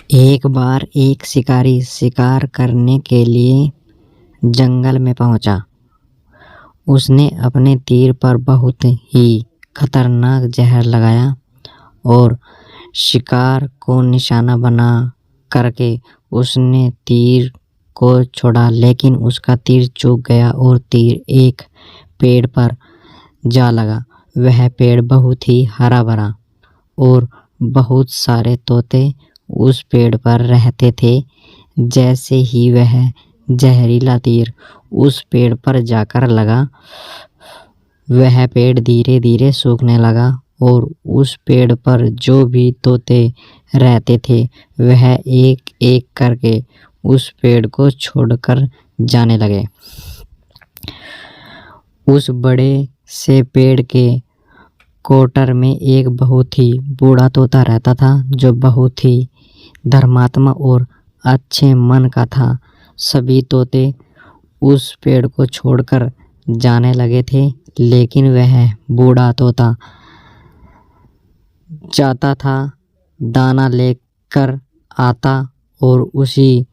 एक बार एक शिकारी शिकार करने के लिए जंगल में पहुंचा। उसने अपने तीर पर बहुत ही खतरनाक जहर लगाया और शिकार को निशाना बना करके उसने तीर को छोड़ा, लेकिन उसका तीर चूक गया और तीर एक पेड़ पर जा लगा। वह पेड़ बहुत ही हरा भरा और बहुत सारे तोते उस पेड़ पर रहते थे। जैसे ही वह जहरीला तीर उस पेड़ पर जाकर लगा, वह पेड़ धीरे धीरे सूखने लगा और उस पेड़ पर जो भी तोते रहते थे वह एक एक करके उस पेड़ को छोड़कर जाने लगे। उस बड़े से पेड़ के कोटर में एक बहुत ही बूढ़ा तोता रहता था, जो बहुत ही धर्मात्मा और अच्छे मन का था। सभी तोते उस पेड़ को छोड़कर जाने लगे थे, लेकिन वह बूढ़ा तोता जाता था, दाना लेकर आता और उसी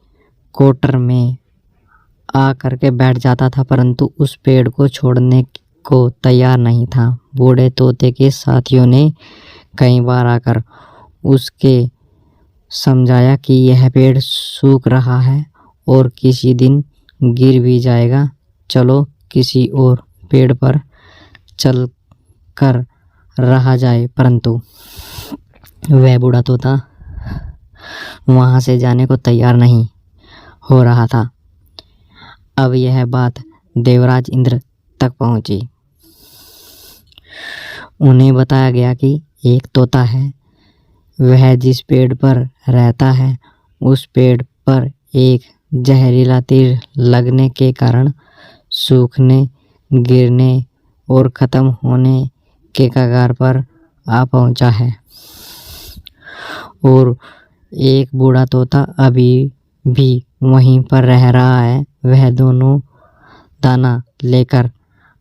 कोटर में आ करके बैठ जाता था, परंतु उस पेड़ को छोड़ने को तैयार नहीं था। बूढ़े तोते के साथियों ने कई बार आकर उसके समझाया कि यह पेड़ सूख रहा है और किसी दिन गिर भी जाएगा, चलो किसी और पेड़ पर चल कर रहा जाए, परंतु वह बूढ़ा तोता वहां से जाने को तैयार नहीं हो रहा था। अब यह बात देवराज इंद्र तक पहुंची। उन्हें बताया गया कि एक तोता है, वह जिस पेड़ पर रहता है उस पेड़ पर एक जहरीला तीर लगने के कारण सूखने, गिरने और ख़त्म होने के कगार पर आ पहुंचा है और एक बूढ़ा तोता अभी भी वहीं पर रह रहा है। वह दोनों दाना लेकर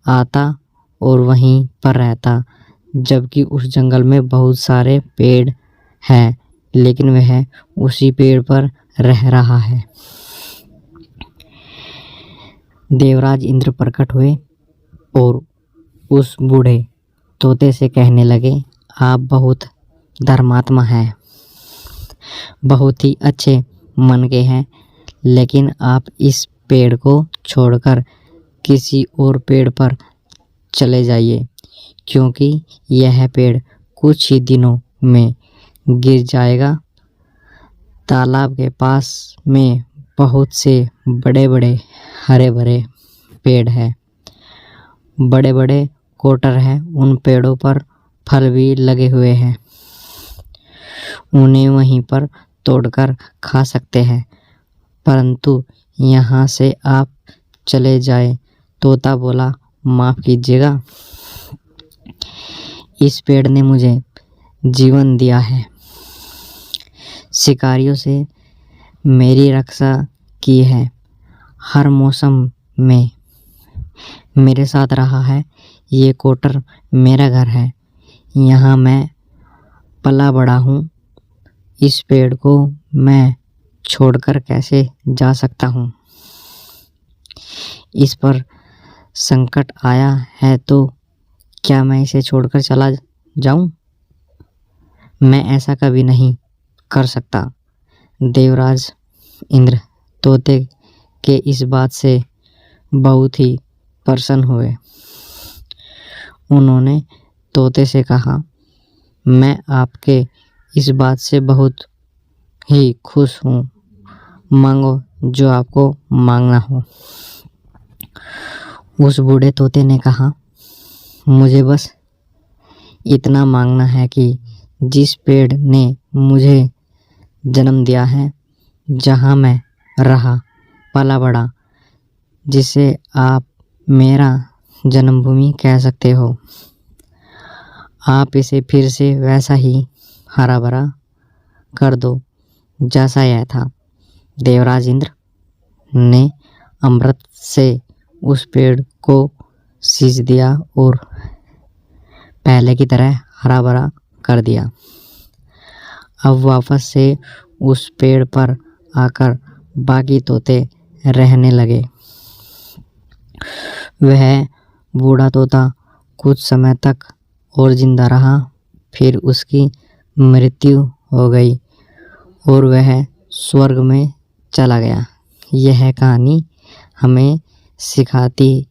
आता और वहीं पर रहता, जबकि उस जंगल में बहुत सारे पेड़ हैं, लेकिन वह उसी पेड़ पर रह रहा है। देवराज इंद्र प्रकट हुए और उस बूढ़े तोते से कहने लगे, आप बहुत धर्मात्मा हैं, बहुत ही अच्छे मन के हैं, लेकिन आप इस पेड़ को छोड़कर किसी और पेड़ पर चले जाइए, क्योंकि यह पेड़ कुछ ही दिनों में गिर जाएगा। तालाब के पास में बहुत से बड़े बड़े हरे भरे पेड़ हैं, बड़े बड़े कोटर हैं, उन पेड़ों पर फल भी लगे हुए हैं, उन्हें वहीं पर तोड़कर खा सकते हैं, परंतु यहाँ से आप चले जाए। तोता बोला, माफ़ कीजिएगा, इस पेड़ ने मुझे जीवन दिया है, शिकारियों से मेरी रक्षा की है, हर मौसम में मेरे साथ रहा है, ये कोटर मेरा घर है, यहाँ मैं पला बड़ा हूँ, इस पेड़ को मैं छोड़कर कैसे जा सकता हूँ। इस पर संकट आया है तो क्या मैं इसे छोड़कर चला जाऊं? मैं ऐसा कभी नहीं कर सकता। देवराज इंद्र तोते के इस बात से बहुत ही प्रसन्न हुए। उन्होंने तोते से कहा, मैं आपके इस बात से बहुत ही खुश हूँ, मांगो जो आपको मांगना हो। उस बूढ़े तोते ने कहा, मुझे बस इतना मांगना है कि जिस पेड़ ने मुझे जन्म दिया है, जहाँ मैं रहा पला बड़ा, जिसे आप मेरा जन्मभूमि कह सकते हो, आप इसे फिर से वैसा ही हरा भरा कर दो जैसा यह था। देवराज इंद्र ने अमृत से उस पेड़ को सींच दिया और पहले की तरह हरा भरा कर दिया। अब वापस से उस पेड़ पर आकर बाकी तोते रहने लगे। वह बूढ़ा तोता कुछ समय तक और जिंदा रहा, फिर उसकी मृत्यु हो गई और वह स्वर्ग में चला गया। यह कहानी हमें सिखाती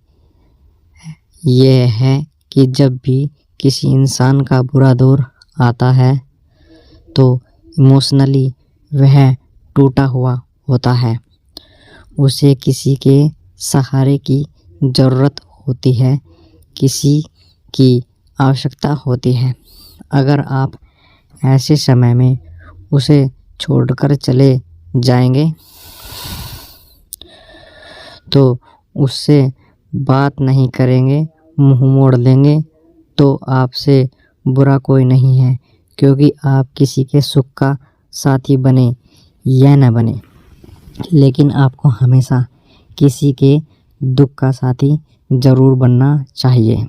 यह है कि जब भी किसी इंसान का बुरा दौर आता है तो इमोशनली वह टूटा हुआ होता है, उसे किसी के सहारे की ज़रूरत होती है, किसी की आवश्यकता होती है। अगर आप ऐसे समय में उसे छोड़कर चले जाएंगे तो उससे बात नहीं करेंगे, मुंह मोड़ लेंगे, तो आपसे बुरा कोई नहीं है, क्योंकि आप किसी के सुख का साथी बने या न बने, लेकिन आपको हमेशा किसी के दुख का साथी ज़रूर बनना चाहिए।